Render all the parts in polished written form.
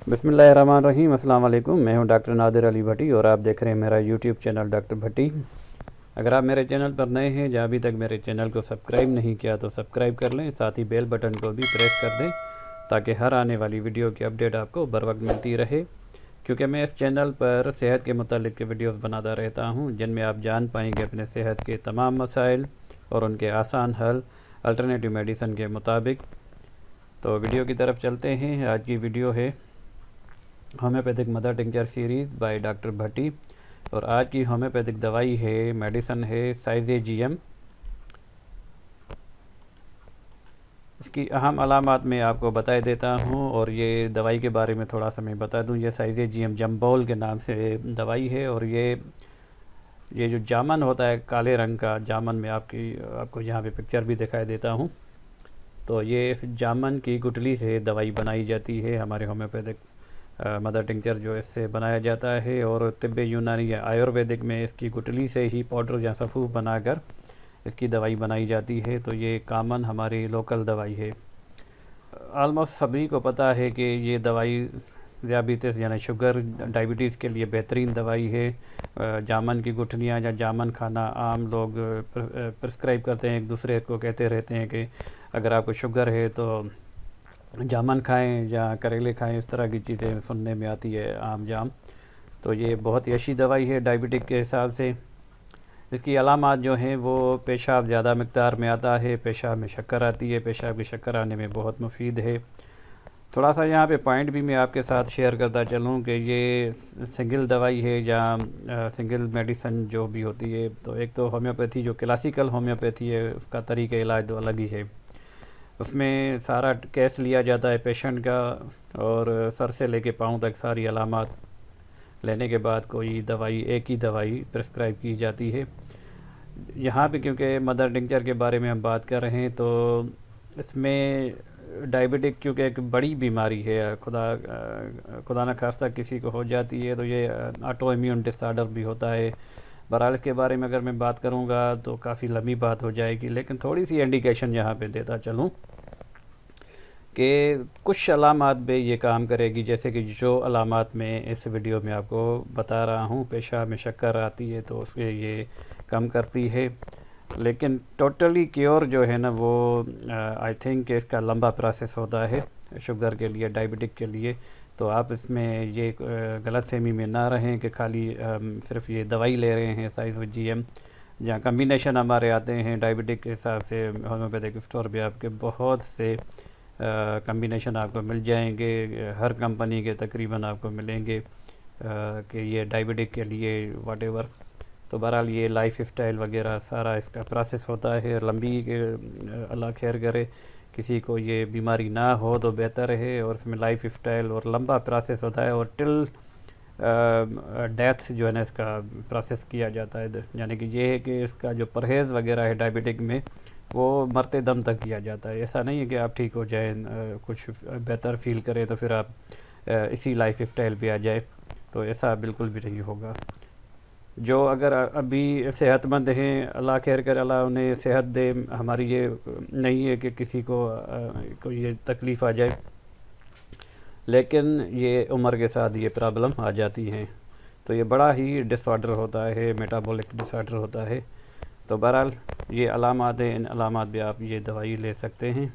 बिस्मिल्लाहिर्रहमानिर्रहीम। अस्सलाम वालेकुम। मैं हूं डॉक्टर नादिर अली भट्टी और आप देख रहे हैं मेरा यूट्यूब चैनल डॉक्टर भट्टी। अगर आप मेरे चैनल पर नए हैं या अभी तक मेरे चैनल को सब्सक्राइब नहीं किया तो सब्सक्राइब कर लें, साथ ही बेल बटन को भी प्रेस कर दें ताकि हर आने वाली वीडियो की अपडेट आपको बर वक्त मिलती रहे। क्योंकि मैं इस चैनल पर सेहत के मुतालिक के वीडियोस बनाता रहता हूं जिनमें आप जान पाएंगे अपने सेहत के तमाम मसाइल और उनके आसान हल अल्टरनेटिव मेडिसिन के मुताबिक। तो वीडियो की तरफ चलते हैं। आज की वीडियो है homeopathic mother tincture series by doctor Bhatti और आज की होम्योपैथिक दवाई है, मेडिसिन है साइजेजियम। इसकी अहम अलामात मैं आपको बता देता हूँ और ये दवाई के बारे में थोड़ा सा मैं बता दूँ। ये साइजेजियम जम्बोल के नाम से दवाई है और ये जो जामन होता है काले रंग का जामन, में आपको यहाँ पे पिक्चर भी दिखाई देता हूँ। तो ये इस जामन की गुठली से दवाई बनाई जाती है। हमारे होम्योपैथिक मदर टिंचर जो इससे बनाया जाता है और तिब्बे यूनानी या आयुर्वेदिक में इसकी गुठली से ही पाउडर या सफ़ूफ बनाकर इसकी दवाई बनाई जाती है। तो ये कॉमन हमारी लोकल दवाई है। आलमोस्ट सभी को पता है कि ये दवाई ज़ियाबितिस यानी शुगर डायबिटीज़ के लिए बेहतरीन दवाई है। जामन की गुठलियाँ या जामन खाना आम लोग प्रिस्क्राइब करते हैं, एक दूसरे को कहते रहते हैं कि अगर आपको शुगर है तो जामन खाएं या करेले खाएं, इस तरह की चीज़ें सुनने में आती है आम जाम। तो ये बहुत ही अच्छी दवाई है डायबिटिक के हिसाब से। इसकी अलामात जो हैं वो पेशाब ज़्यादा मकदार में आता है, पेशाब में शक्कर आती है, पेशाब की शक्कर आने में बहुत मुफीद है। थोड़ा सा यहाँ पे पॉइंट भी मैं आपके साथ शेयर करता चलूँ कि ये सिंगल दवाई है या सिंगल मेडिसिन जो भी होती है। तो एक तो होम्योपैथी जो क्लासिकल होम्योपैथी है उसका तरीक़ा इलाज तो अलग ही है। उसमें सारा केस लिया जाता है पेशेंट का और सर से लेके पाँव तक सारी अलामात लेने के बाद कोई दवाई, एक ही दवाई प्रिस्क्राइब की जाती है। यहाँ पे क्योंकि मदर टिंचर के बारे में हम बात कर रहे हैं तो इसमें डायबिटिक क्योंकि एक बड़ी बीमारी है, खुदा न खास्ता किसी को हो जाती है तो ये ऑटो इम्यून डिसऑर्डर भी होता है। बहरहाल इसके बारे में अगर मैं बात करूँगा तो काफ़ी लंबी बात हो जाएगी, लेकिन थोड़ी सी इंडिकेशन यहाँ पे देता चलूँ कि कुछ अलामात पे ये काम करेगी। जैसे कि जो अलामात में इस वीडियो में आपको बता रहा हूँ, पेशाब में शक्कर आती है तो उसके ये कम करती है। लेकिन टोटली क्योर जो है ना वो आई थिंक इसका लंबा प्रोसेस होता है शुगर के लिए, डायबिटिक के लिए। तो आप इसमें ये गलतफहमी में ना रहें कि खाली सिर्फ ये दवाई ले रहे हैं साइजेजियम। जहाँ कम्बिनेशन हमारे आते हैं डायबिटिक के हिसाब से होम्योपैथिक स्टोर पे आपके बहुत से कम्बिनेशन आपको मिल जाएंगे, हर कंपनी के तकरीबन आपको मिलेंगे कि ये डायबिटिक के लिए वटेवर। तो बहरहाल ये लाइफ स्टाइल वगैरह सारा इसका प्रोसेस होता है लंबी के अल्लाह खैर करे, किसी को ये बीमारी ना हो तो बेहतर है। और इसमें लाइफ स्टाइल और लंबा प्रोसेस होता है और टिल डेथ जो है ना इसका प्रोसेस किया जाता है। यानी कि ये है कि इसका जो परहेज़ वगैरह है डायबिटिक में वो मरते दम तक किया जाता है। ऐसा नहीं है कि आप ठीक हो जाए, कुछ बेहतर फील करें तो फिर आप इसी लाइफ स्टाइल पे आ जाए, तो ऐसा बिल्कुल भी नहीं होगा। जो अगर अभी सेहतमंद हैं, अल्लाह खैर कर, अल्लाह उन्हें सेहत दे। हमारी ये नहीं है कि किसी को ये तकलीफ़ आ जाए, लेकिन ये उम्र के साथ ये प्रॉब्लम आ जाती हैं। तो ये बड़ा ही डिसऑर्डर होता है, मेटाबॉलिक डिसऑर्डर होता है। तो बहरहाल ये अलामात हैं, इन अलामात भी आप ये दवाई ले सकते हैं।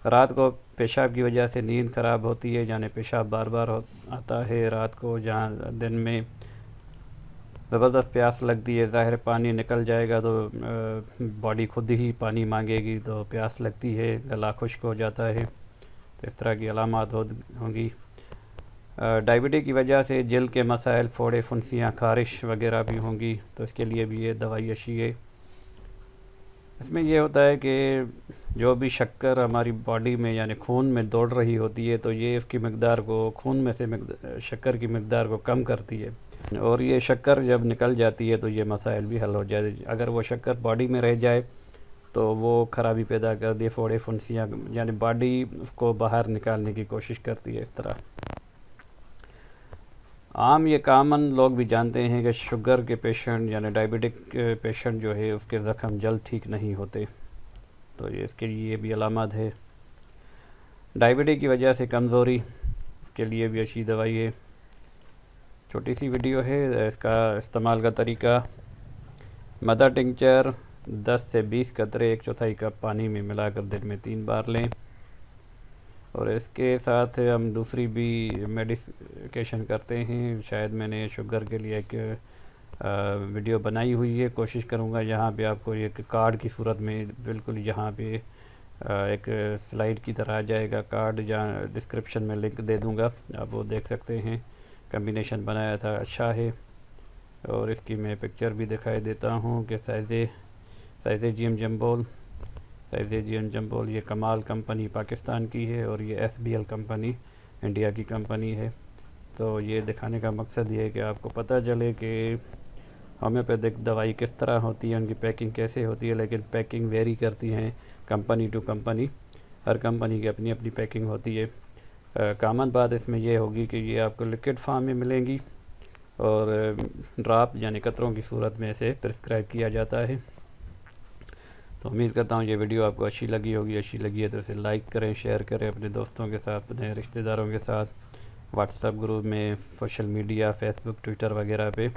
रात को पेशाब की वजह से नींद ख़राब होती है, यानी पेशाब बार बार आता है रात को, जहाँ दिन में ज़बरदस्त प्यास लगती है। ज़ाहिर पानी निकल जाएगा तो बॉडी खुद ही पानी मांगेगी, तो प्यास लगती है, गला खुश्क हो जाता है। तो इस तरह की अलामात होंगी। डायबिटिक की वजह से जल्द के मसाइल, फोड़े, फुंसियाँ, खारिश वगैरह भी होंगी, तो इसके लिए भी ये दवाई अच्छी है। इसमें यह होता है कि जो भी शक्कर हमारी बॉडी में यानी खून में दौड़ रही होती है तो ये इसकी मकदार को, खून में से शक्कर की मकदार को कम करती है। और ये शक्कर जब निकल जाती है तो ये मसाइल भी हल हो जाए। अगर वो शक्कर बॉडी में रह जाए तो वो ख़राबी पैदा कर दे, फोड़े फुंसियाँ, यानी बॉडी उसको बाहर निकालने की कोशिश करती है। इस तरह आम ये कामन लोग भी जानते हैं कि शुगर के पेशेंट यानी डायबिटिक पेशेंट जो है उसके ज़ख़म जल्द ठीक नहीं होते। तो ये इसके लिए भी अलामत है। डायबिटिक की वजह से कमज़ोरी, इसके लिए भी अच्छी दवाई है। छोटी सी वीडियो है। इसका इस्तेमाल का तरीका, मदर टिंचर 10 से 20 कतरे 1/4 कप पानी में मिलाकर दिन में 3 बार लें। और इसके साथ हम दूसरी भी मेडिकेशन करते हैं। शायद मैंने शुगर के लिए एक वीडियो बनाई हुई है, कोशिश करूँगा यहाँ पे आपको एक कार्ड की सूरत में बिल्कुल यहाँ पे एक स्लाइड की तरह आ जाएगा कार्ड, जहाँ डिस्क्रिप्शन में लिंक दे दूँगा, आप वो देख सकते हैं। कम्बिनेशन बनाया था, अच्छा है। और इसकी मैं पिक्चर भी दिखाई देता हूँ कि साइज़ेजियम जम्बोल ये कमाल कंपनी पाकिस्तान की है और ये SBL कंपनी इंडिया की कंपनी है। तो ये दिखाने का मकसद ये है कि आपको पता चले कि होम्योपैथिक दवाई किस तरह होती है, उनकी पैकिंग कैसे होती है। लेकिन पैकिंग वेरी करती हैं कंपनी टू कंपनी, हर कंपनी की अपनी अपनी पैकिंग होती है। कॉमन बात इसमें ये होगी कि ये आपको लिक्विड फॉर्म में मिलेंगी और ड्राप यानी कतरों की सूरत में इसे प्रिस्क्राइब किया जाता है। तो उम्मीद करता हूँ ये वीडियो आपको अच्छी लगी होगी। अच्छी लगी है तो इसे लाइक करें, शेयर करें अपने दोस्तों के साथ, अपने रिश्तेदारों के साथ, व्हाट्सएप ग्रुप में, सोशल मीडिया, फेसबुक, ट्विटर वगैरह पे।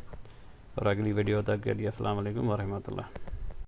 और अगली वीडियो तक के लिए अस्सलाम वालेकुम व रहमतुल्लाह।